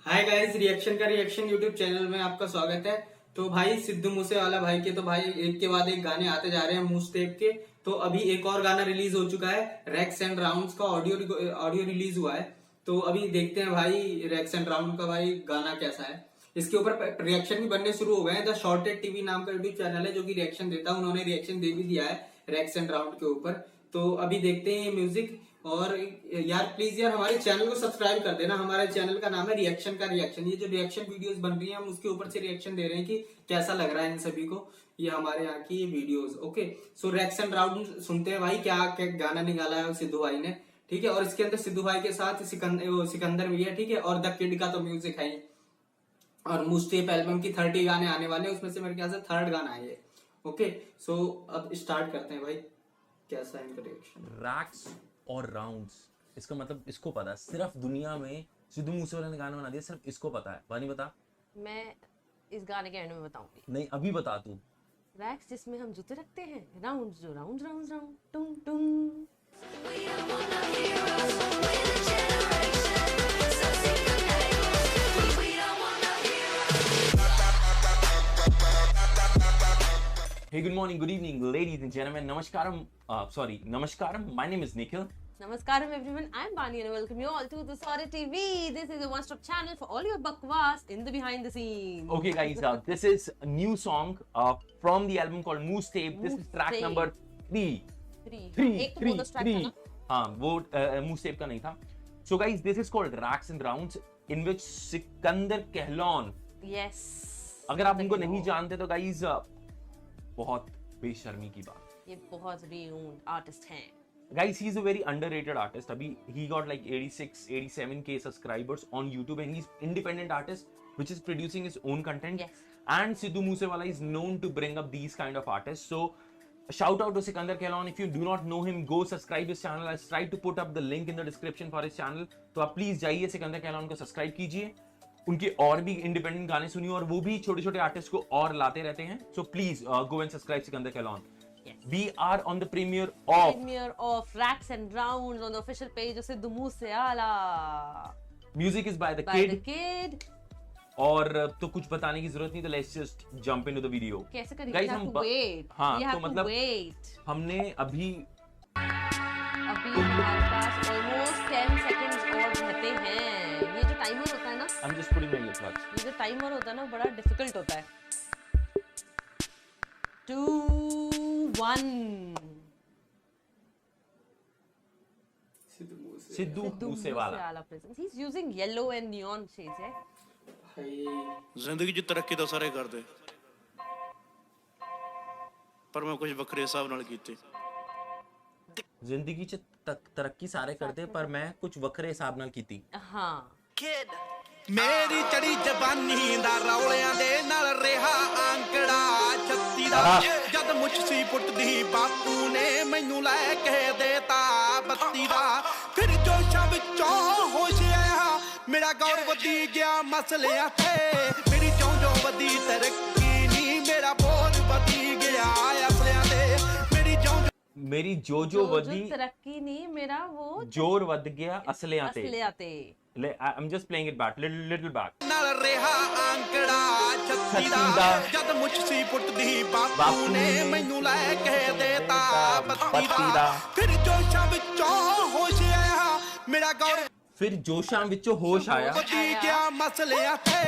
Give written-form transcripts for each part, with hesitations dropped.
Hi guys, reaction का reaction YouTube channel में आपका स्वागत है। तो भाई सिद्धू मूसेवाला भाई के तो भाई एक के बाद एक गाने आते जा रहे हैं मुंह स्टेप के। तो अभी एक और गाना रिलीज हो चुका है, रैक्स एंड राउंड्स का ऑडियो रिलीज हुआ है। तो अभी देखते हैं भाई रैक्स एंड राउंड का भाई गाना कैसा है। इसके ऊपर रिएक्शन भी बनने शुरू हो गए हैं। द शॉर्टेड टीवी नाम का यूट्यूब चैनल है जो कि रिएक्शन देता है, उन्होंने रिएक्शन दे भी दिया है रैक्स एंड राउंड के ऊपर। तो अभी देखते हैं ये म्यूजिक। और यार प्लीज यार हमारे चैनल को सब्सक्राइब कर देना। हमारे चैनल का नाम है रिएक्शन का रिएक्शन। ये जो रिएक्शन वीडियोस बन रही हैं हम उसके ऊपर से रिएक्शन दे रहे हैं कि कैसा लग रहा है इन सभी को। ये हमारे यहाँ की ये videos. Okay, so racks and round सुनते हैं भाई क्या क्या गाना निकाला है सिद्धू भाई ने। ठीक है, और इसके अंदर सिद्धू भाई के साथ सिकंदर भी है। ठीक है, और द किड का तो म्यूजिक है ही। और मुस्टेप एल्बम की 30 गाने आने वाले हैं, उसमें से मेरे ख्याल से थर्ड गाना है ये। ओके, सो अब स्टार्ट करते हैं भाई, कैसा है इनका रिएक्शन। रैक्स और राउंड्स, इसका मतलब इसको पता है। सिर्फ दुनिया में सिद्धू मूसेवाला ने गाना बना दिया, सिर्फ इसको पता है। वानी बता। मैं इस गाने के एंड में बताऊंगी। नहीं अभी बता तू। रैक्स जिसमें हम जूते रखते हैं, राउंड जो राउंड राउंड राउंड टुंग टुंग। Hey, good morning, good evening, ladies and gentlemen. Namaskaram. My name is Nikhil. Namaskaram everyone, I'm Bani and I welcome you all to the Sorry TV. This is a one-stop channel for all your bakwas in the behind the scenes. Okay, guys, this is a new song from the album called Moose Tape. This is track Tape. number 3. एक तो bonus track था ना? हाँ, वो Moose Tape का नहीं था. So, guys, this is called Racks and Rounds, in which Sikandar Kahlon. Yes. अगर आप उनको नहीं जानते तो गाइज बहुत बेशर्मी की बात। ये बहुत renowned artist हैं। Guys, he's a very underrated artist. Abhi he got like 87k subscribers on YouTube and he's independent artist which is producing his own content. Yes. And Sidhu Moosewala is known to bring up these kind of artists. So shout out to Sikandar Kahlon. If you do not know him, go subscribe his channel. I'll try to put up the link in the description for his channel. तो आप please जाइए सिकंदर कहलोन को subscribe कीजिए, उनके और भी independent गाने सुनिए और वो भी छोटे छोटे आर्टिस्ट को और लाते रहते हैं। So please go and subscribe Sikandar Kahlon. We are on the premiere of Racks and Rounds on the official page of Sidhu Moosewaala. Music is by the By the kid. kid. और तो कुछ बताने की जरूरत नहीं, तो let's just jump into the video. कैसे करेंगे? Guys, You have हम to wait. हाँ You तो have to मतलब wait. हमने अभी हमारे पास almost 10 seconds और रहते हैं। ये जो टाइमर होता है ना, I'm just putting my earplugs. ये जो टाइमर होता है ना बड़ा डिफिकल्ट होता है। 2 1 Sidhu Moosewala presence. He's using yellow and neon shades है। ਜ਼ਿੰਦਗੀ 'ਚ ਤਰੱਕੀ ਤਾਂ ਸਾਰੇ ਕਰਦੇ, ਪਰ ਮੈਂ ਕੁਝ ਵੱਖਰੇ ਹਿਸਾਬ ਨਾਲ ਕੀਤੀ। जिंदगी च तरक्की सारे करते पर मैं कुछ वखरे हिसाब नाल कीती। हाँ। ਮੇਰੀ ਚੜੀ ਜਵਾਨੀ ਦਾ ਰੌਲਿਆਂ ਦੇ ਨਾਲ ਰਿਹਾ ਆਂਕੜਾ 36 ਦਾ, ਜਦ ਮੁੱਛ ਸੀ ਪੁੱਟਦੀ ਬਾਪੂ ਨੇ ਮੈਨੂੰ ਲੈ ਕੇ ਦੇਤਾ 32 ਦਾ। ਫਿਰ ਜੋਸ਼ਾਂ ਵਿੱਚੋਂ ਹੋਸ਼ ਆਇਆ, ਮੇਰਾ ਗੌਰ ਵਧੀ ਗਿਆ ਮਸਲਿਆਂ ਤੇ। ਮੇਰੀ ਜਿਉਂ ਵਧੀ ਤਰੱਕੀ ਨਹੀਂ, ਮੇਰਾ ਬੋਝ ਵਧੀ ਗਿਆ ਅਸਲਿਆਂ ਤੇ। मेरी जो वधी तरक्की नहीं, मेरा वो जोर वध गया असलियां ते। I'm just playing it back, little back. ਨਾਲ ਰਿਹਾ ਆਂਕੜਾ 36 ਦਾ, ਜਦ ਮੁੱਛ ਸੀ ਪੁੱਟਦੀ ਬਾਪੂ ਨੇ ਮੈਨੂੰ ਲੈ ਕੇ ਦੇਤਾ 32 ਦਾ। ਫਿਰ ਜੋਸ਼ਾਂ ਵਿੱਚੋਂ ਹੋਸ਼ ਆਇਆ, ਮੇਰਾ ਗੌਰ फिर जोशां विचों होश आया, ਵਧੀ ਗਿਆ ਮਸਲਿਆਂ ਤੇ।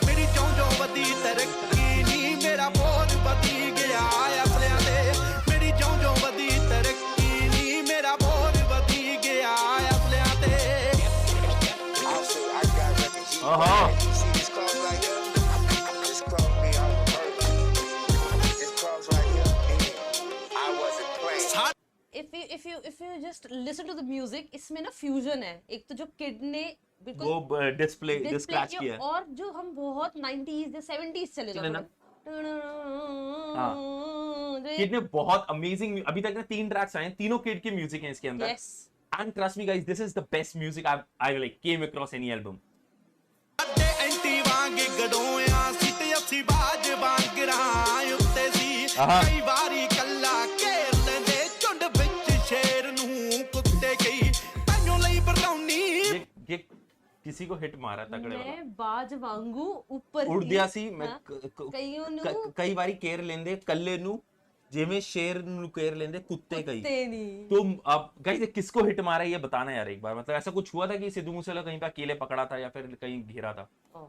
ਮੇਰੀ ਜਿਉਂ ਵਧੀ ਤਰੱਕੀ ਨਹੀਂ, ਮੇਰਾ ਬੋਝ ਵਧੀ ਗਿਆ ਅਸਲਿਆਂ ਤੇ। ਮੇਰੀ ਜਿਉਂ ਵਧੀ ਤਰੱਕੀ ਨਹੀਂ, ਮੇਰਾ ਬੋਝ ਵਧੀ ਗਿਆ ਅਸਲਿਆਂ ਤੇ। If you just listen to the music, इसमें ना फ्यूजन है। एक तो जो किड ने बिल्कुल वो डिस्प्ले स्क्रैच किया, और जो हम बहुत 90s या 70s चले जाते हैं। किड ने बहुत अमेजिंग, अभी तक ना 3 ट्रैक्स आए हैं, तीनों किड के म्यूजिक हैं इसके अंदर। Yes. And trust me guys, this is the best music I like came across any album. ਅੱਡੇ ਐਂਟੀ ਵਾਂਗ ਗਡੋਆਂ ਸੀ ਤੇ ਅਸੀਂ ਬਾਜ ਵਾਂਗ ਰਾਹ ਉੱਤੇ ਸੀ। ਕਈ ਵਾਰੀ ਕੱਲਾ ਘੇਰ ਲੈਂਦੇ ਝੁੰਡ ਵਿੱਚ ਸ਼ੇਰ ਨੂੰ ਕੁੱਤੇ ਗਈ ਤੈਨੂੰ ਲਈ ਬਰੌਨੀ। किसी को हिट मारा तगड़े वाला मैं बाज वांगू ऊपर ਉੜ ही, ਗਿਆ ਸੀ ਮੈਂ हाँ, ਕਈਆਂ ਨੂੰ ਕਈ ਵਾਰੀ ਕੇਅਰ ਲੈਂਦੇ ਕੱਲੇ ਨੂੰ ਜਿਵੇਂ शेर ਨੂੰ केयर लेंदे कुत्ते कई ते नहीं। तो अब गाइस किसको हिट मारा ये बताना यार एक बार मतलब ऐसा कुछ हुआ था कि सिद्धू मूसेवाला कहीं पे अकेले पकड़ा था या फिर कहीं घिरा था ओ,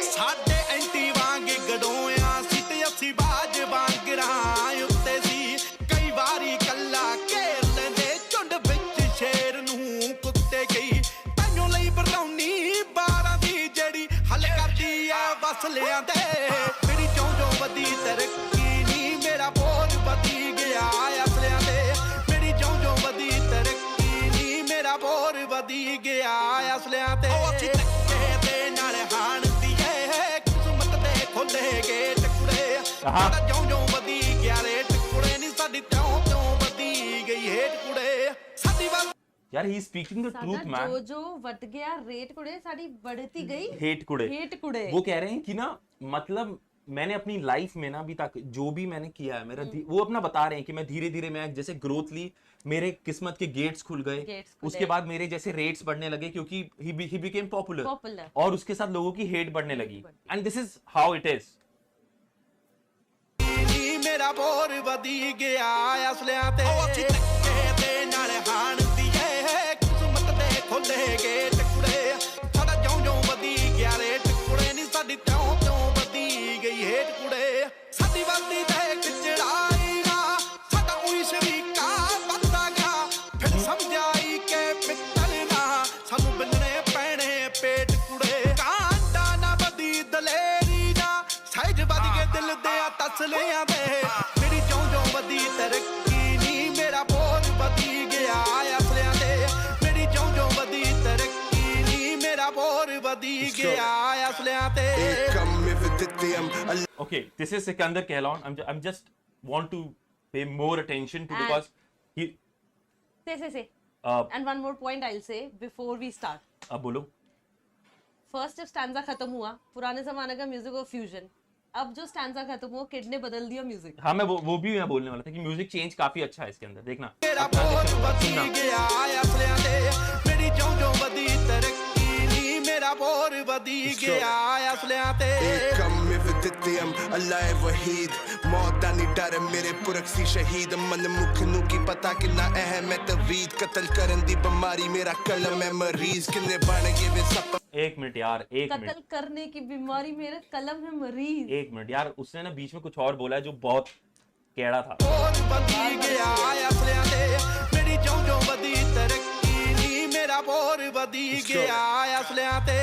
ਸਾਡੇ ਐਂਟੀ ਵਾਂਗ ਗਡੋਆਂ ਸੀ ਤੇ ਅਸੀਂ ਬਾਜ ਵਾਂਗਰਾਂ ਉੱਤੇ ਸੀ ਕਈ ਵਾਰੀ ਕੱਲਾ ਘੇਰ ਲੈਂਦੇ ਝੁੰਡ ਵਿੱਚ ਸ਼ੇਰ ਨੂੰ ਕੁੱਤੇ ਗਈ ਤੈਨੂੰ ਲਈ ਬਰੌਨੀ 12 ਦੀ ਜਿਹੜੀ ਹੱਲ ਕਰਦੀ ਆ ਵਸਲਿਆਂ ਦੇ ਮੇਰੀ ਚੌਂ ਵਧੀ ਤਰੱਕੀ ਨਹੀਂ ਮੇਰਾ ਬੋਝ ਵਧੀ ਗਿਆ ਅਸਲਿਆਂ ਦੇ ਮੇਰੀ ਚੌਂ ਵਧੀ ਤਰੱਕੀ ਨਹੀਂ ਮੇਰਾ ਬੋਝ ਵਧੀ ਗਿਆ ਅਸਲਿਆਂ ਤੇ ਅਸੀਂ ਧੱਕੇ ਦੇ ਨਾਲ ਹਾਣ ਖੋਲੇ ਗੇਟ ਕੁੜੇ ਸਾਡਾ ਜਿਉਂ ਵਧੀ ਗਿਆ ਰੇਟ ਕੁੜੇ ਨਹੀਂ ਸਾਡੀ ਤਿਉਂ ਵਧੀ ਗਈ ਹੇਟ ਕੁੜੇ ਸਾਡੀ ਵੱਲ यार ही स्पीकिंग द ट्रूथ सादा मैन जो वट गया रेट कुड़े साड़ी बढ़ती गई हेट कुड़े हेट कुड़े। वो कह रहे हैं कि ना मतलब मैंने अपनी लाइफ में ना अभी तक जो भी मैंने किया है मेरा वो अपना बता रहे हैं कि मैं धीरे धीरे मैं जैसे ग्रोथ ली मेरे किस्मत के गेट्स खुल गए उसके बाद मेरे जैसे रेट्स बढ़ने लगे क्योंकि ही बिकेम पॉपुलर और उसके साथ लोगों की हेट बढ़ने लगी and this is how it is ਮੇਰਾ ਬੋਰ ਵਧੀ ਗਿਆ ਅਸਲਿਆਂ ਤੇ ਅਸੀਂ ਧੱਕੇ ਦੇ ਨਾਲ ਹਾਣ ਦੀਏ ਕਿਸਮਤ ਦੇ ਖੋਲੇ ਗੇਟ ਕੁੜੇ ਸਾਡਾ ਜਿਉਂ ਵਧੀ ਗਿਆ ਰੇਟ ਕੁੜੇ ਨਹੀਂ ਸਾਡੀ ਤਿਉਂ ਵਧੀ ਗਈ ਹੇਟ ਕੁੜੇ ਸਾਡੀ ਵੱਧਦੀ ਤੇ ਚੜਾਈ ਨਾ ਸਾਡਾ ਉਹੀ ਸ਼ਰੀਕਾ ਵੱਧਦਾ ਗਿਆ ਫਿਰ ਸਮਝਾਈ ਕਿ ਪਿੱਤਲ ਨਾ ਸਾਨੂੰ ਬੰਨਣੇ ਪੈਣੇ ਪੇਟ ਕੁੜੇ ਕਾਂਡਾ ਨਾ ਵਧੀ ਦਲੇਰੀ ਨਾ ਸਾਈਡ ਵੱਧ ਕੇ ਦਿਲ ਦੇ ਤਸਲਿਆਂ ਦੇ ਮੇਰੀ ਚੌਂ ਵਧੀ ਤਰੱਕੀ ਨਹੀਂ ਮੇਰਾ ਬੋਝ ਵਧੀ ਗਿਆ ਅਸਲਿਆਂ ਦੇ ਮੇਰੀ ਚੌਂ ਵਧੀ ਤਰੱਕੀ ਨਹੀਂ ਮੇਰਾ ਬੋਝ ਵਧੀ ਗਿਆ ਅਸਲਿਆਂ ਤੇ Okay, this is Sikandar Kehlon. I'm just want to pay more attention to because he. Say. And one more point I'll say before we start. अब बोलो. फर्स्ट जब स्टैंजा खत्म हुआ पुराने जमाने का म्यूजिक और फ्यूजन अब जो स्टैंजा खत्म हुआ किड ने बदल दिया म्यूजिक। हाँ मैं वो भी मैं बोलने वाला था कि म्यूजिक चेंज काफी अच्छा है इसके अंदर देखना ਮੇਰਾ ਬੋਝ ਵਧੀ ਗਿਆ ਅਸਲਿਆਂ ਦੇ ਮੇਰੀ ਚੌਂ ਵਧੀ ਤਰੱਕੀ ਨਹੀਂ ਮੇਰਾ ਬੋਝ ਵਧੀ ਗਿਆ ਅਸਲਿਆਂ ਤੇ ਅੱਲਾ ਵਹੀਦ ਮੌਤ ਦਾ ਨਹੀਂ ਡਰ ਮੇਰੇ ਪੁਰਖ ਸੀ ਸ਼ਹੀਦ ਮਨ ਮੁਖ ਨੂੰ ਕੀ ਪਤਾ ਕਿੰਨਾ ਅਹਿਮ ਹੈ ਤਵੀਦ ਕਤਲ ਕਰਨ ਦੀ ਬਿਮਾਰੀ ਮੇਰਾ ਕਲਮ ਹੈ ਮਰੀਜ਼ ਕਿੰਨੇ ਬਣ ਗਏ ਵੇ ਸੱਪ एक मिनट यार एक कत्ल मिनट करने की बीमारी मेरा कलम है मरीज। एक मिनट यार उसने ना बीच में कुछ और बोला है जो बहुत कैड़ा था ਬੋਝ ਵਧੀ ਗਿਆ ਅਸਲਿਆਂ ਦੇ ਮੇਰੀ ਚੌਂ ਵਧੀ ਤਰੱਕੀ ਨਹੀਂ ਮੇਰਾ ਬੋਝ ਵਧੀ ਗਿਆ ਅਸਲਿਆਂ ਤੇ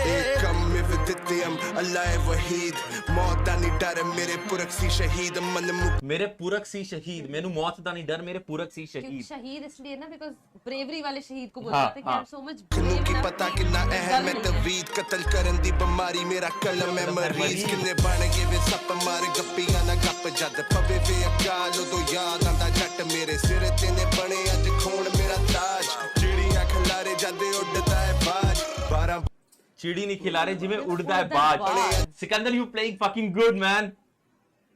ਅੱਲਾ ਵਹੀਦ ਮੌਤ ਦਾ ਨਹੀਂ ਡਰ ਮੇਰੇ ਪੁਰਖ ਸੀ ਸ਼ਹੀਦ ਮਨ ਮੁਖ मेरे पुरख सी शहीद मैनू मौत दा नहीं डर मेरे पुरख सी क्योंकि शहीद शहीद इसलिए ना बिकॉज ब्रेवरी वाले शहीद को हाँ, बोलते थे कि हाँ। I'm so much ਨੂੰ brave ਕੀ enough ਪਤਾ कि ਕਿੰਨਾ डर ਅਹਿਮ ਹੈ नहीं है। ਤਵੀਦ ਕਤਲ ਕਰਨ ਦੀ ਬਿਮਾਰੀ ਮੇਰਾ ਕਲਮ ਹੈ ਮਰੀਜ਼ ਕਿੰਨੇ ਬਣ ਗਏ ਵੇ ਸੱਪ ਮਾਰ ਗੱਪੀਆਂ ਨਾ ਗੱਪ ਜਦ ਪਵੇ ਵੇ ਅਕਾਲ ਉਦੋਂ ਯਾਦ ਆਂਦਾ ਜੱਟ ਮੇਰੇ ਸਿਰ ਤੇ ਨੇ ਬਣੇ ਅੱਜ ਖੋਣ ਮੇਰਾ ਤਾਜ ਚਿੜੀਆਂ ਖਲਾਰੇ ਜਦ ਉੱਡਦਾ ਹੈ ਬਾਜ 12 चिड़ी नहीं खिला रहे जिਵੇਂ उड़दा है बाज Sikandar you playing fucking good man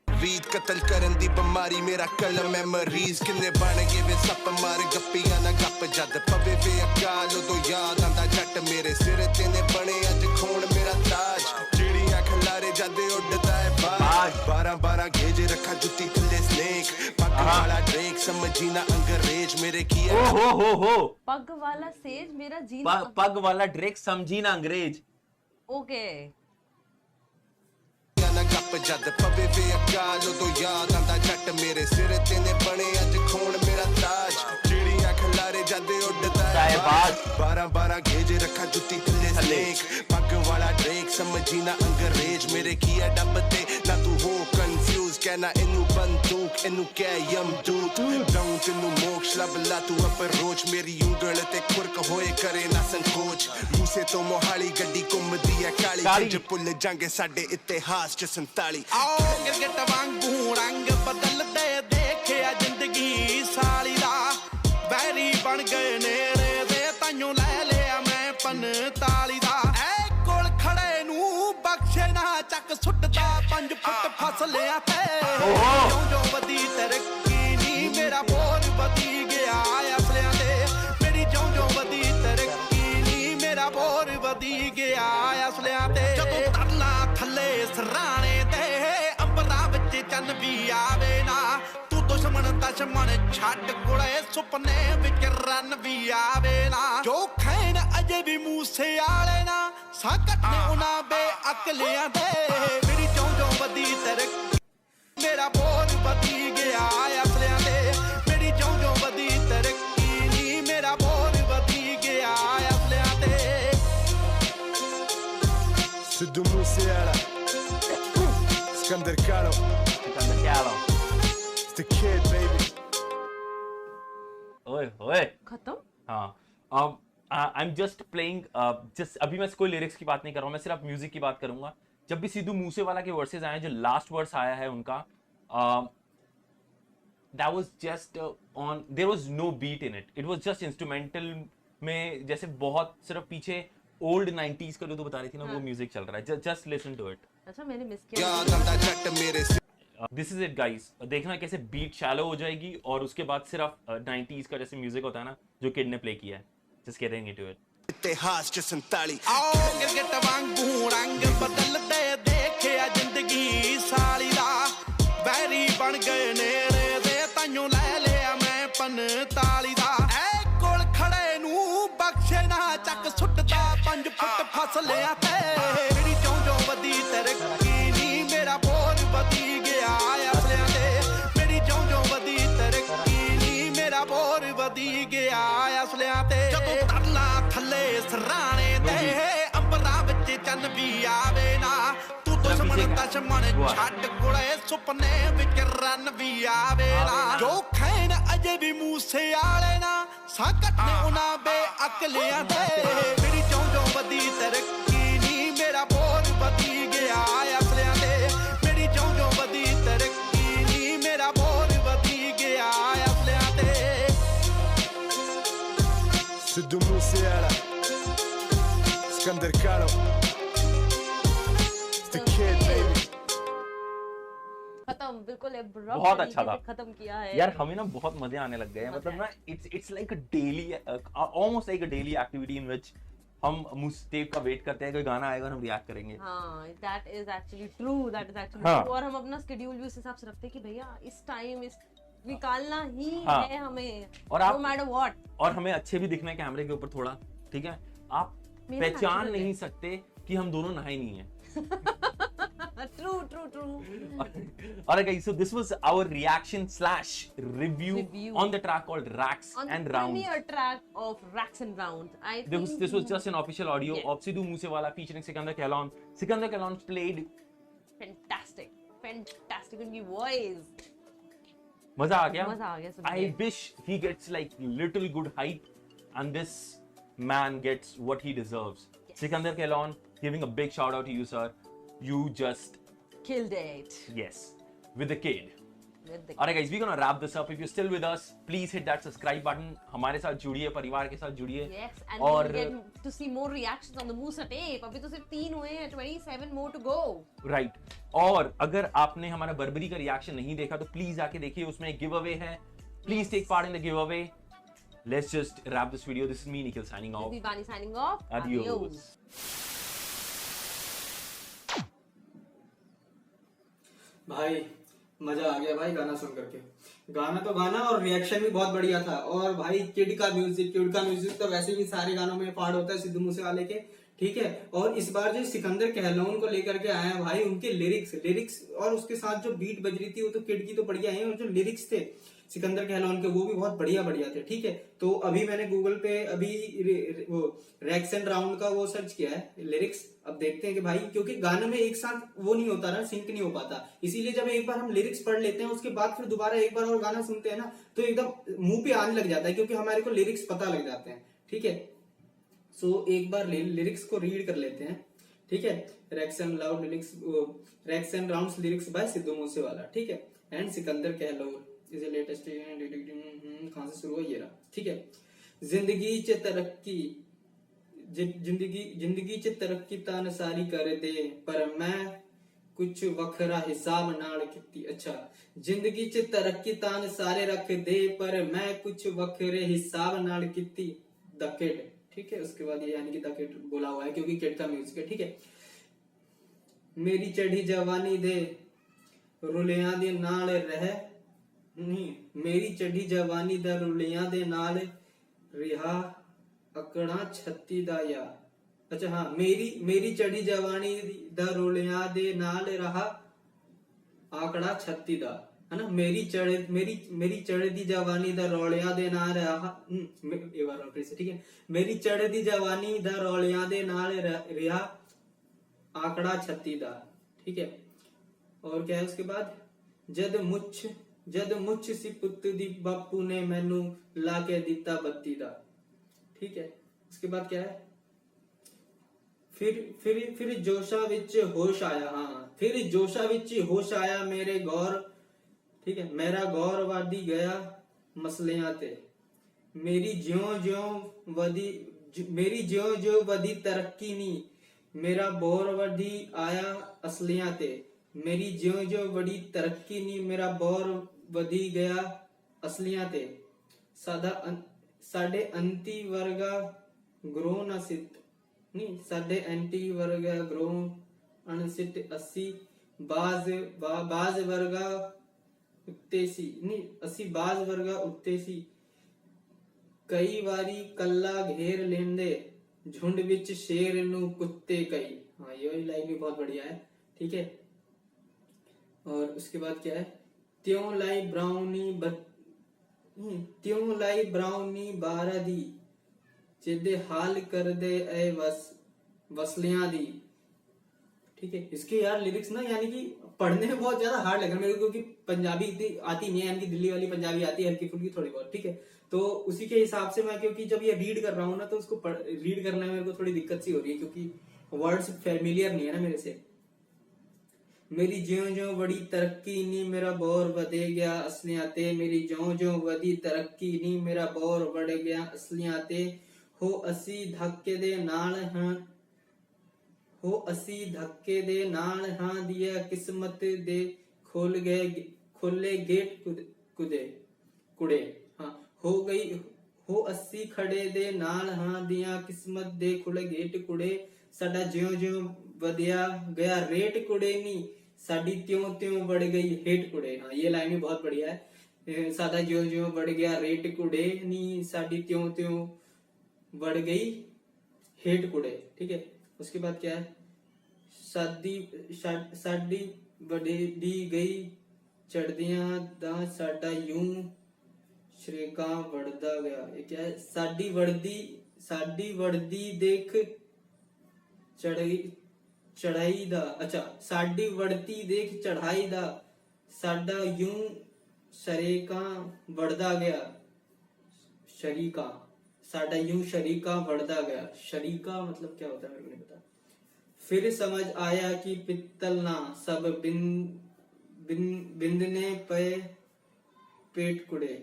ਵੀਦ ਕਤਲ ਕਰਨ ਦੀ ਬਿਮਾਰੀ ਮੇਰਾ ਕਲਮ ਹੈ ਮਰੀਜ਼ ਕਿੰਨੇ ਬਣ ਗਏ ਵੇ ਸੱਪ ਮਾਰ ਗੱਪੀਆਂ ਨਾ ਗੱਪ ਜਦ ਪਵੇ ਵੇ ਅਕਾਲ ਉਦੋਂ ਯਾਦ ਆਂਦਾ ਜੱਟ ਮੇਰੇ ਸਿਰ ਤੇ ਨੇ ਬਣੇ ਅੱਜ ਖੋਣ ਮੇਰਾ ਤਾਜ ਚਿੜੀਆਂ ਖਲਾਰੇ ਜਦ ਉੱਡਦਾ ਹੈ ਬਾਜ 12 ਗੇਜ ਰੱਖਾ ਜੁੱਤੀ ਥੱਲੇ ਸਨੇਕ ਪੱਗ ਵਾਲਾ ਡ੍ਰੇਕ ਸਮਝੀ ਨਾ ਅੰਗਰੇਜ਼ ਮੇਰੇ ਕੀ ਹੈ हो पग वाला सेज मेरा जीना पग वाला ड्रेक समझी ना अंग्रेज ओके ਨਾ ਗੱਪ ਜਦ ਪਵੇ ਵੇ ਅਕਾਲ ਉਦੋਂ ਯਾਦ ਆਂਦਾ ਜੱਟ ਮੇਰੇ ਸਿਰ ਤੇ ਨੇ ਬਣੇ ਅੱਜ ਖੋਣ ਮੇਰਾ ਤਾਜ ਚਿੜੀਆਂ ਖਲਾਰੇ ਜਦ ਉੱਡਦਾ ਹੈ ਬਾਜ 12 ਗੇਜ ਰੱਖਾ ਜੁੱਤੀ ਥੱਲੇ ਸਨੇਕ ਪੱਗ ਵਾਲਾ ਡ੍ਰੇਕ ਸਮਝੀ ਨਾ ਅੰਗਰੇਜ਼ ਮੇਰੇ ਕੀ ਹੈ ਡੱਬ ਤੇ ਨਾ ਤੂੰ ਹੋ ਕਨਫਿਊਜ਼ ਕਹਿਣਾ ਇਹਨੂੰ ਬੰਦੂਕ ਇਹਨੂੰ ਕਹਿ ਯਮਦੂਤ ਡਾਊਨ ਤੈਨੂੰ ਮੋਕਸ਼ ਲੱਭ ਲਾ ਤੂੰ ਅਪਰੋਚ ਮੇਰੀ ਉਂਗਲ ਤੇ ਖੁਰਕ ਹੋਏ ਕਰੇ ਨਾ ਸੰਕੋਚ ਮੂਸੇ ਤੋਂ ਮੋਹਾਲੀ ਗੱਡੀ ਘੁੰਮਦੀ ਹੈ ਕਾਲੀ ਚ ਭੁੱਲ ਜਾਂਗੇ ਸਾਡੇ ਇਤਿਹਾਸ ਚ 47 ਆਓ ਗਿਰਗਟ ਵਾਂਗੂ ਰੰਗ ਬਦਲਦੇ ਦੇਖਿਆ ਜ਼ਿੰਦਗੀ ਸਾਲੀ ਦਾ ਵੈਰੀ ਬਣ ਗਏ ਨੇੜੇ ਦੇ ਤਾਈਓ ਲੈ ਲਿਆ ਮੈਂ 45 ਦਾ ਐ ਕੋਲ ਖੜੇ ਨੂੰ ਬਖਸ਼ੇ ਨਾ ਚੱਕ ਸੁੱਟਦਾ 5 ਫੁੱਟ ਫਸਲਿਆਂ ਤੇ ਜੋ ਵਧੀ ਤਰੱਕੀ ਨਹੀਂ ਮੇਰਾ ਬੋਝ ਵਧੀ ਗਿਆ ਅਸਲਿਆਂ ਤੇ ਮੇਰੀ ਜੋ ਵਧੀ ਤਰੱਕੀ ਵਧੀ ਗਿਆ ਅਸਲਿਆਂ ਤੇ ਜਦੋਂ ਤਰਲਾ ਥੱਲੇ ਸਰਾਣੇ ਤੇ ਅੰਬਰਾਂ ਵਿੱਚ ਚੰਨ ਵੀ ਆਵੇ ਨਾ ਤੂੰ ਦੁਸ਼ਮਣ ਛੱਡ ਕੋਲੇ ਸੁਪਨੇ ਵਿੱਚ ਰਨ ਵੀ ਆਵੇ ਨਾ ਜੋ ਖੈਨ ਅਜੇ ਵੀ ਮੂਸੇ ਵਾਲੇ ਨਾ ਸਾਕਟ ਨੇ ਉਹਨਾਂ ਬੇਅਕਲਿਆਂ ਦੇ ਮੇਰੀ ਚੌਂ ਵਧੀ ਤਰੱਕੀ ਮੇਰਾ ਬੋਝ ਵਧੀ ਗਿਆ ਅਸਲਿਆਂ ਤੇ ਮੇਰੀ ਚੌਂ ਵਧੀ ਤਰੱਕੀ ਨੀ ਮੇਰਾ ਬੋਝ ਵਧੀ ਗਿਆ ਅਸਲਿਆਂ ਤੇ ਸਿੱਧੂ ਮੂਸੇਵਾਲਾ ਸਿਕੰਦਰ ਕਾਲੋ It's the kid, baby. ओए खत्म. हाँ I'm just playing just अभी मैं कोई लिरिक्स की बात नहीं कर रहा हूँ मैं सिर्फ म्यूजिक की बात करूंगा जब भी सिद्धू मूसेवाला के वर्सेस आए जो लास्ट वर्स आया है उनका that was just on there was no beat in it was just instrumental में जैसे बहुत सिर्फ पीछे ओल्ड 90s का जो तू बता रही थी ना वो म्यूजिक चल रहा है just listen to it. अच्छा मैंने मिस किया. याद आंदा जट मेरे दिस इज इट गाइस देखना कैसे बीट शैलो हो जाएगी और उसके बाद सिर्फ 90s का जैसे म्यूजिक होता है ना जो किड ने प्ले किया है जस्ट गेटिंग इनटू इट इतिहास च 47 ਆਓ ਕ੍ਰਿਕਟ ਵਾਂਗੂ ਰੰਗ ਬਦਲਦੇ ਦੇਖਿਆ ਜ਼ਿੰਦਗੀ ਸਾਲੀ ਦਾ ਵੈਰੀ ਬਣ ਗਏ ਨੇੜੇ ਦੇ ਤਾਈਓ ਲੈ ਲਿਆ ਮੈਂ 45 ਦਾ ਐ ਕੋਲ ਖੜੇ ਨੂੰ ਬਖਸ਼ੇ ਨਾ ਚੱਕ ਸੁੱਟਦਾ 5 ਫੁੱਟ ਫਸ ਲਿਆ ਤੇ ਮੇਰੀ ਚੌਂ ਵਧੀ ਤਰੱਕੀ ਨੀ ਮੇਰਾ ਬੋਝ ਵਧੀ ਗਿਆ ਅਸਲਿਆਂ ਤੇ ਮੇਰੀ ਚੌਂ ਵਧੀ ਤਰੱਕੀ ਨੀ ਮੇਰਾ ਬੋਝ ਵਧੀ ਗਿਆ ਅਸਲਿਆਂ ਤੇ ਜਦੋਂ ਤਰਲਾ ਥੱਲੇ ਸਰਾਣੇ ਤੇ ਅੰਬਰਾਂ ਵਿੱਚ ਚੰਨ ਵੀ ਆਵੇ ਨਾ ਤੂੰ ਦੁਸ਼ਮਣ ਛੱਡ ਕੋਲੇ ਸੁਪਨੇ ਵਿੱਚ ਰਨ ਵੀ ਆਵੇ ਨਾ ਜੋ ਖੈਨ ਅਜੇ ਵੀ ਮੂਸੇ ਵਾਲੇ ਨਾ ਸਾਕਟ ਨੇ ਉਹਨਾਂ ਬੇਅਕਲਿਆਂ ਦੇ ਮੇਰੀ ਚੌਂ ਵਧੀ ਤਰੱਕੀ ਨੀ ਮੇਰਾ ਬੋਝ ਵਧੀ ਗਿਆ ਅਸਲਿਆਂ ਤੇ ਮੇਰੀ ਚੌਂ ਵਧੀ ਤਰੱਕੀ ਨੀ ਮੇਰਾ ਬੋਝ ਵਧੀ ਗਿਆ ਅਸਲਿਆਂ ਤੇ ਸਿੱਧੂ ਮੂਸੇਵਾਲਾ ਸਿਕੰਦਰ ਕਾਲੋ It's the kid, baby. खत्म बिल्कुल abrupt बहुत अच्छा तरीके था से खत्म किया है यार हमें ना बहुत मजे आने लग गए हैं मतलब ना it's like a daily almost like a daily activity in which हम मुस्टेप का वेट करते हैं कोई गाना आएगा और हम रिएक्ट करेंगे. हाँ that is actually true हाँ. और हम अपना स्केड्यूल भी उस हिसाब से रखते हैं कि भैया इस टाइम इस निकालना ही हाँ. है हमें और आप no matter what. और हमें अच्छे भी दिखना है कैमरे के ऊपर थोड़ा ठीक है आप मेरा पहचान natural नहीं है. सकते कि हम दोनों नहाए नहीं हैं. true Alright guys, so this was our reaction / review on the track called Racks on and the Rounds. premiere track of Racks and Rounds. I think This was just an official audio Yes. of Sidhu Moosewala featuring Sikandar Kahlon. Sikandar Kahlon played. fantastic उनकी voice. मजा आ गया. मजा आ गया सुन I के. wish he gets like little good hype, and this man gets what he deserves. Yes. Sikandar Kahlon, giving a big shout out to you, sir. You just Killed it yes with the kid. with the Alright guys, we're gonna wrap this up. If you're still with us, please hit that subscribe button. हमारे साथ जुड़िए, परिवार के साथ जुड़िए. yes and और we'll get to see more reactions on the Musa tape. अभी तो सिर्फ 3 हुए हैं 27 more to go. राइट और अगर आपने हमारा बर्बरी का रिएक्शन नहीं देखा तो प्लीज आके देखिए उसमें एक गिव अवे है please take part in the giveaway let's just wrap this video this is me Nikhil signing This off is Bani signing off. Adios. भाई मजा आ गया भाई गाना सुन करके. गाना तो गाना और रिएक्शन भी बहुत बढ़िया था. और भाई किड का म्यूजिक तो वैसे भी सारे गानों में पार्ट होता है सिद्धू मूसेवाले के. ठीक है. और इस बार जो सिकंदर कहलोन को लेकर के आए हैं भाई उनके लिरिक्स और उसके साथ जो बीट बज रही थी वो तो किड की तो बढ़िया है और जो लिरिक्स थे सिकंदर कहलोन के वो भी बहुत बढ़िया थे. ठीक है. तो अभी मैंने गूगल पे अभी वो रैक्स एंड राउंड का वो सर्च किया है लिरिक्स. अब देखते हैं कि भाई क्योंकि गाने में एक साथ वो नहीं होता ना सिंक नहीं हो पाता इसीलिए जब एक बार हम लिरिक्स पढ़ लेते हैं उसके बाद फिर दोबारा एक बार और गाना सुनते हैं ना तो एकदम मुंह पे आने लग जाता है क्योंकि हमारे को लिरिक्स पता लग जाते हैं. ठीक है. सो एक बार लिरिक्स को रीड कर लेते हैं. ठीक है. Racks and rounds lyrics by Sidhu Moosewala. ठीक है. And Sikander Kahlon is the latest. कहां से शुरू हुआ ये रहा. ठीक है. जिंदगी च तरक्की तान सारी कर दे पर मैं कुछ वखरा हिसाब नाल कीती. अच्छा. जिंदगी च तरक्की तान सारे रख दे पर मैं कुछ वखरे हिसाब नाल कीती. द किड ठीक है। उसके बाद ये यानी कि द किड बोला हुआ है क्योंकि किड का म्यूजिक है, ठीक है। मेरी चढ़ी जवानी दे रुलियां दे नाल रह नहीं, मेरी चढ़ी जवानी दा रुलियां दे नाल रिहा अकड़ा छत्ती दा या, अच्छा हाँ, मेरी चढ़ी जवानी दा रुलियां दे नाल रहा आकड़ा छत्ती दा, है ना। मेरी चढ़दी जवानी दा रौलियां दे नाल रहा, एक बार और फिर से, ठीक है। मेरी चढ़दी जवानी दा रौलियां दे नाल रिहा आकड़ा छत्ती दा, ठीक है। और क्या है उसके बाद, जद मुछ सी पुੱਤ दी बापू ने मैनू ला के दिता बत्ती दा, ठीक है। उसके बाद क्या है, फिर जोशा विच होश आया, हाँ, फिर जोशा विच होश आया मेरे गौर, ठीक है, मेरा गौर वादी गया मसलियां ते, मेरी ज्यों वधी तरक्की नी, मेरा बोर वधी आया असलियां ते, मेरी ज्यों वड़ी तरक्की नी, मेरा बोर वधी गया असलियां ते, साडे अंती वर्गा ग्रोह ना सित नहीं, साडे एंटी वर्गा ग्रोह अनसिट अस्सी बाज वर्गा उत्ते सी नहीं, अस्सी बाज वर्गा उत्ते सी, कई वारी कल्ला घेर लेंदे झुंड विच शेर नू कुत्ते कई, हाँ ये लाइन भी बहुत बढ़िया है, ठीक है। और उसके बाद क्या है, त्यों लाई ब्राउनी बारा दी, जिदे हाल कर दे ए वसलियां दी, ठीक है। इसके यार लिरिक्स ना यानी कि पढ़ने में बहुत ज्यादा हार्ड लग रहा है मेरे को, क्योंकि पंजाबी इतनी आती नहीं है, यानी कि दिल्ली वाली पंजाबी आती है हल्की फुल्की थोड़ी बहुत, ठीक है। तो उसी के हिसाब से मैं, क्योंकि जब ये रीड कर रहा हूँ ना, तो उसको रीड करने में मेरे को थोड़ी दिक्कत सी हो रही है, क्योंकि वर्ड्स फैमिलियर नहीं है ना मेरे से। मेरी ज्यों वड़ी तरक्की नी, मेरा बोर वधे गया असलियां ते, मेरी ज्यों वधी तरक्की नी, मेरा बोर वध गया असलियां ते, हो असी धक्के दे नाल हां दिया किस्मत दे खोले गेट कुड़े, हाँ, हो असी खड़े दे नाल हां दिया किस्मत दे खुले गेट कुड़े, साडा ज्यों वधिया गया रेट कुड़े नी, साडी त्यों बढ़ गई हेट कुड़े, हाँ ये लाइन भी बहुत बढ़िया है। साडा ज्यों बढ़ गया रेट कुड़े नी, साडी त्यों बढ़ गई हेट कुड़े, ठीक है। उसके बाद क्या है, साडी बढ़ी गई चढ़दियां दा, साडा यूं शरीका बढ़दा गया, ये क्या है, साडी बढ़दी देख चढ़ाई दा, अच्छा, साडी बढ़ती देख चढ़ाई दा, साडा यूं शरीका बढ़दा गया, शरीका, साडा यूं शरीका बढ़दा गया, शरीका मतलब क्या होता है मेरे को नहीं पता। फिर समझ आया कि पित्तल ना सब बिंदने पे पेट कुड़े,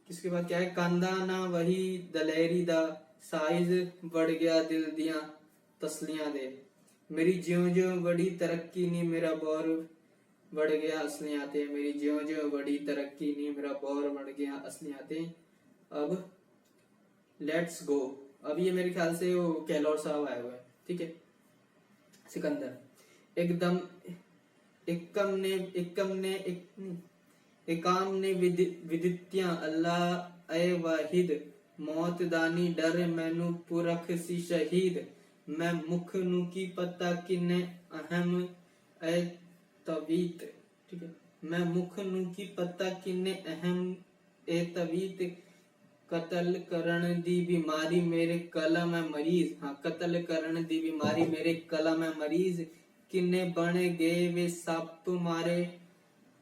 किसके बाद क्या है, कांदा ना वही दलेरी दा, साइज बढ़ गया दिल दिया तसलियां दे, मेरी ज्यों बड़ी तरक्की नी, मेरा बोर बढ़ गया असलियां ते, मेरी ज्यों बड़ी तरक्की नी, मेरा बोर बढ़ गया असलियां ते। अब लेट्स गो, अब ये मेरे ख्याल से वो कैलोर साहब आए हुए हैं, ठीक है। सिकंदर एकाम ने विदित्या अल्लाह ए वाहिद, मौत दानी डर मैनू पुरख सी शहीद, मैं मुख नू की पता किन्ने अहम ए तवीत, ठीक है, मैं मुख नू की पता किन्ने अहम ए तवीत, कतल करण दी बीमारी मेरे कलम है मरीज, हाँ, कतल करण दी बीमारी मेरे कलम है मरीज, किन्ने बन गए वे सप मारे,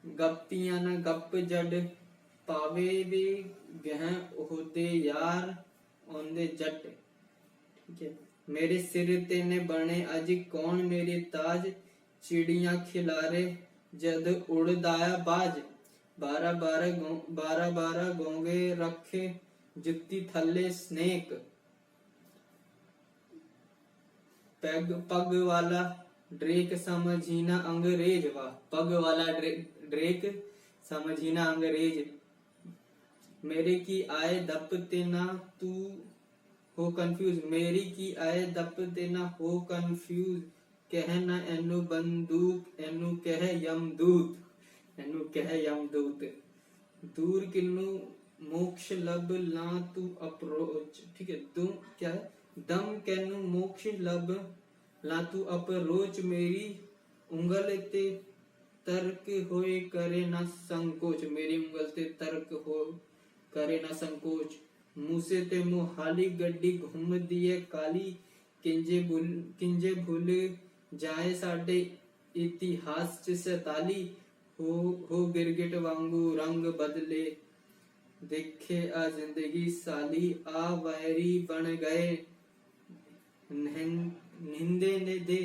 गप्पियां न गप जड़ पावे वे गह होते यार ओंदे जट, ठीक है। मेरे सिर ते ने बने अज कौन मेरे ताज, चिड़ियां खिलारे जद उड़दाया बाज, 12 गोंगे रखे जुत्ती थल्ले स्नेक, पग वाला ड्रेक समझीना अंग्रेज, वाह, पग वाला ड्रेक समझीना अंग्रेज, मेरे की आए दप ते ना तू हो कंफ्यूज, मेरी की आए दप ते ना हो कंफ्यूज, कह ना एनु बंदूक एनु कह यमदूत, एनु कह यमदूत, दूर किन्नु मोक्ष लब ला तू अप्रोच, ठीक है, तुम क्या है, दम कैनु मोक्ष लब ला तू अप्रोच, मेरी उंगल ते तर्क होए करे ना संकोच, मेरी उंगल ते तर्क हो करे ना संकोच, मुसे ते मुहाली गड्डी घूम दिए काली, किंजे भूल जाए साडे इतिहास च सताली, हो गिरगिट वांगू रंग बदले, देखे आ जिंदगी साली, आ वैरी बन गए निंदे ने दे,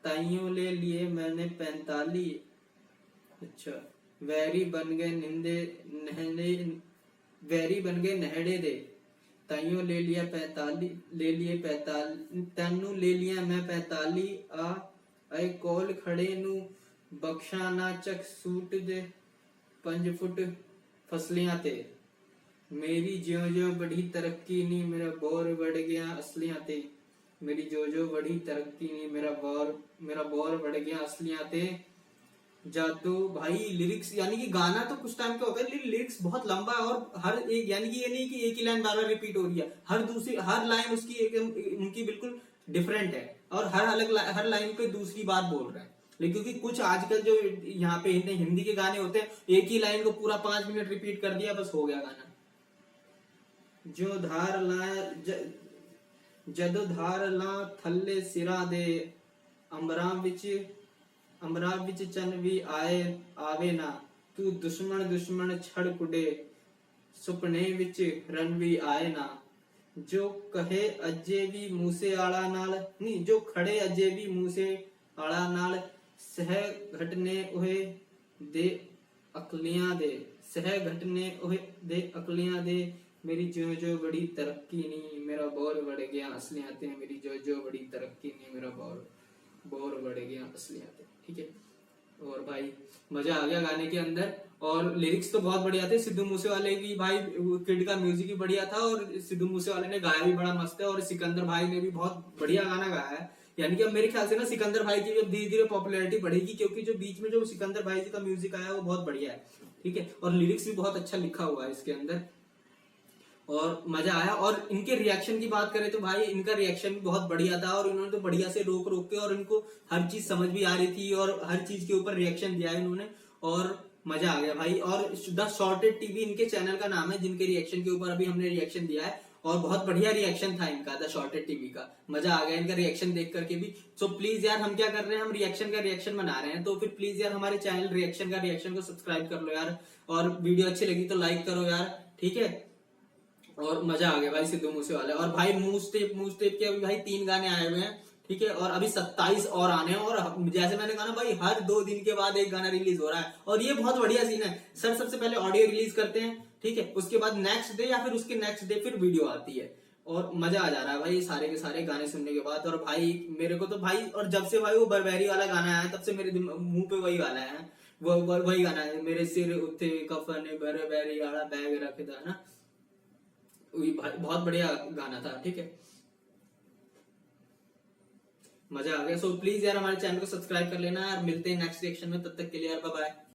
ताइयों ले लिए मैंने 45, अच्छा, वैरी बन गए निंदे नहले, वैरी बन गए नहड़े दे, ताइयों ले लिया 45, ले लिए 45, तेनू ले लिया मैं 45, आए कोल खड़े नू बख्शा ना चक सूट दे 5 फुट फसलियां ते, मेरी ज्यों ज्यों बढ़ी तरक्की नी मेरा बोर बढ़ गया असलियां ते, मेरी जो बढ़ी तरक्की नी मेरा बोर बढ़ गया असलियां ते, जादू भाई लिरिक्स यानी कि गाना तो कुछ टाइम का होगा, लेकिन लिरिक्स बहुत लंबा है और हर एक यानी कि ये नहीं कि एक ही लाइन बार बार रिपीट हो रही है, हर लाइन उसकी उनकी बिल्कुल डिफरेंट है और हर लाइन पे दूसरी बात बोल रहा है, लेकिन क्योंकि कुछ आजकल जो यहाँ पे हिंदी के गाने होते हैं एक ही लाइन को पूरा 5 मिनट रिपीट कर दिया बस हो गया गाना। जो धार ला जदो धार ला थल्ले सिरा दे, अमरा विच चन भी आवे ना, तू दुश्मन छड़ कुडे, सुपने विच रन भी आए ना, जो कहे अजे भी मूसे आला नाल नहीं, जो खड़े अजे भी मूसे आला नाल, सह घटने ओहे दे अकलियां दे, सह घटने ओहे दे अकलियां दे, मेरी जो बड़ी तरक्की नहीं मेरा बोर बढ़ गया असलियां ते, मेरी जो बड़ी तरक्की नहीं मेरा बोर बढ़ गया असलियां ते, ठीक है। और भाई मजा आ गया गाने के अंदर और लिरिक्स तो बहुत बढ़िया थे, सिद्धू मूसेवाले की भाई किड का म्यूजिक भी बढ़िया था और सिद्धू मूसेवाले ने गाया भी बड़ा मस्त है और सिकंदर भाई ने भी बहुत बढ़िया गाना गाया है, यानी कि अब मेरे ख्याल से ना सिकंदर भाई की धीरे धीरे पॉपुलैरिटी बढ़ेगी क्योंकि जो बीच में जो सिकंदर भाई जी का म्यूजिक आया वो बहुत बढ़िया है, ठीक है, और लिरिक्स भी बहुत अच्छा लिखा हुआ है इसके अंदर और मजा आया। और इनके रिएक्शन की बात करें तो भाई इनका रिएक्शन भी बहुत बढ़िया था और इन्होंने तो बढ़िया से रोक के और इनको हर चीज समझ भी आ रही थी और हर चीज के ऊपर रिएक्शन दिया है इन्होंने और मजा आ गया भाई। और द शॉर्टेड टीवी इनके चैनल का नाम है जिनके रिएक्शन के ऊपर अभी हमने रिएक्शन दिया है और बहुत बढ़िया रिएक्शन था इनका द शॉर्टेड टीवी का, मजा आ गया इनका रिएक्शन देख करके भी। सो प्लीज यार हम क्या कर रहे हैं, हम रिएक्शन का रिएक्शन बना रहे हैं तो फिर प्लीज यार हमारे चैनल रिएक्शन का रिएक्शन को सब्सक्राइब कर लो यार और वीडियो अच्छी लगी तो लाइक करो यार, ठीक है। और मजा आ गया भाई सिद्धू मूसेवाले और भाई मुंह स्टेप के अभी भाई 3 गाने आए हुए हैं, ठीक है, और अभी 27 और आने हैं और जैसे मैंने कहा ना भाई हर 2 दिन के बाद एक गाना रिलीज हो रहा है और ये बहुत बढ़िया सीन है। सर सबसे पहले ऑडियो रिलीज करते हैं, ठीक है, उसके बाद नेक्स्ट डे या फिर उसके नेक्स्ट डे फिर वीडियो आती है और मजा आ जा रहा है भाई सारे के सारे गाने सुनने के बाद। और भाई मेरे को तो भाई और जब से भाई वो बरबैरी वाला गाना आया तब से मेरे मुंह पे वही गाना है, वही गाना है, मेरे सिर उत्ते कफन बरबैरी वाला बैग रखदा ना, बहुत बढ़िया गाना था, ठीक है, मजा आ गया। सो प्लीज यार हमारे चैनल को सब्सक्राइब कर लेना यार, मिलते हैं नेक्स्ट रिएक्शन में, तब तक के लिए यार बाय बाय।